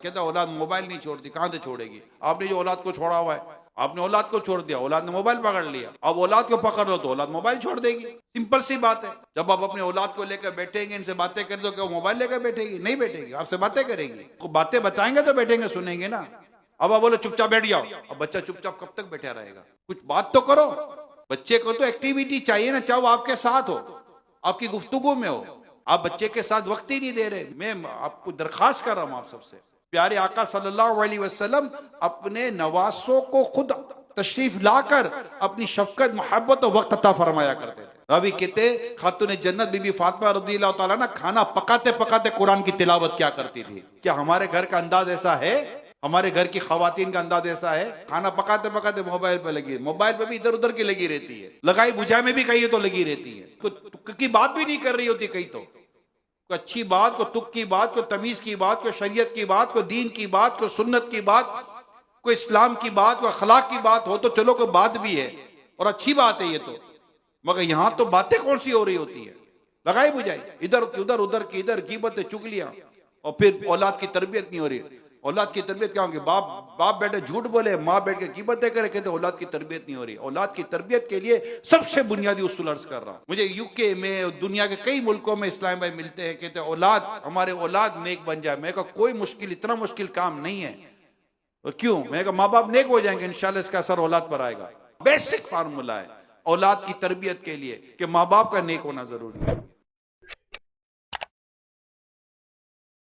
کہتا ہے اولاد موبائل نہیں چھوڑتی، کہاں سے چھوڑے گی؟ آپ نے جو اولاد کو چھوڑا ہوا ہے، آپ نے اولاد کو چھوڑ دیا، اولاد نے موبائل پکڑ لیا، اب اولاد کو پکڑ لو تو اولاد موبائل چھوڑ دے گی. سمپل سی بات ہے. جب آپ اپنے اولاد کو لے کر بیٹھیں گے، ان سے باتیں کریں تو کیا وہ موبائل لے کر بیٹھے گی؟ نہیں بیٹھے گی، آپ سے باتیں کرے گی. باتیں بتائیں گے تو بیٹھیں گے، سنیں گے نا. اب آپ بولو چپ چاپ بیٹھ جاؤ، اب بچہ چپ چاپ کب تک بیٹھا رہے گا؟ کچھ بات تو کرو. بچے کو تو ایکٹیویٹی چاہیے نا، چاہے وہ آپ کے ساتھ ہو، آپ کی گفتگو میں ہو. آپ بچے کے ساتھ وقت ہی نہیں دے رہے. میں آپ کو درخواست کر رہا ہوں آپ سب سے، پیارے آقا صلی اللہ علیہ وسلم اپنے نواسوں کو خود تشریف لا کر اپنی شفقت، محبت و وقت عطا فرمایا کرتے تھے. ابھی کہتے خاتون جنت بی بی فاطمہ رضی اللہ تعالیٰ نا کھانا پکاتے پکاتے قرآن کی تلاوت کیا کرتی تھی. کیا ہمارے گھر کا انداز ایسا ہے؟ ہمارے گھر کی خواتین کا انداز ایسا ہے؟ کھانا پکاتے پکاتے موبائل پہ لگی، موبائل پہ بھی ادھر ادھر کی لگی رہتی ہے، لگائی بجھائی میں بھی کہیں تو لگی رہتی ہے، کوئی کی بات بھی نہیں کر رہی ہوتی کہیں تو. کوئی اچھی بات، کوئی تک کی بات، کوئی تمیز کی بات، کوئی شریعت کی بات، کوئی دین کی بات، کوئی سنت کی بات، کوئی اسلام کی بات، کوئی اخلاق کی بات ہو تو چلو کوئی بات بھی ہے اور اچھی بات ہے یہ تو. مگر یہاں تو باتیں کون سی ہو رہی ہوتی ہے؟ لگائی بجھائی، ادھر ادھر ادھر کی ادھر غیبتیں چگلیاں، اور پھر اولاد کی تربیت نہیں ہو رہی. اولاد کی تربیت کیا ہوگی؟ باپ بیٹھے جھوٹ بولے، ماں بیٹھ کے غیبتیں کرے، کہتے اولاد کی تربیت نہیں ہو رہی. اولاد کی تربیت کے لیے سب سے بنیادی اصول عرض کر رہا ہوں. مجھے یو کے میں، دنیا کے کئی ملکوں میں اسلام بھائی ملتے ہیں، کہتے ہیں اولاد، ہمارے اولاد نیک بن جائے. میں کہا کوئی مشکل، اتنا مشکل کام نہیں ہے. اور کیوں؟ میں کہا ماں باپ نیک ہو جائیں گے، انشاءاللہ اس کا اثر اولاد پر آئے گا. بیسک فارمولا ہے اولاد کی تربیت کے لیے کہ ماں باپ کا نیک ہونا ضروری ہے.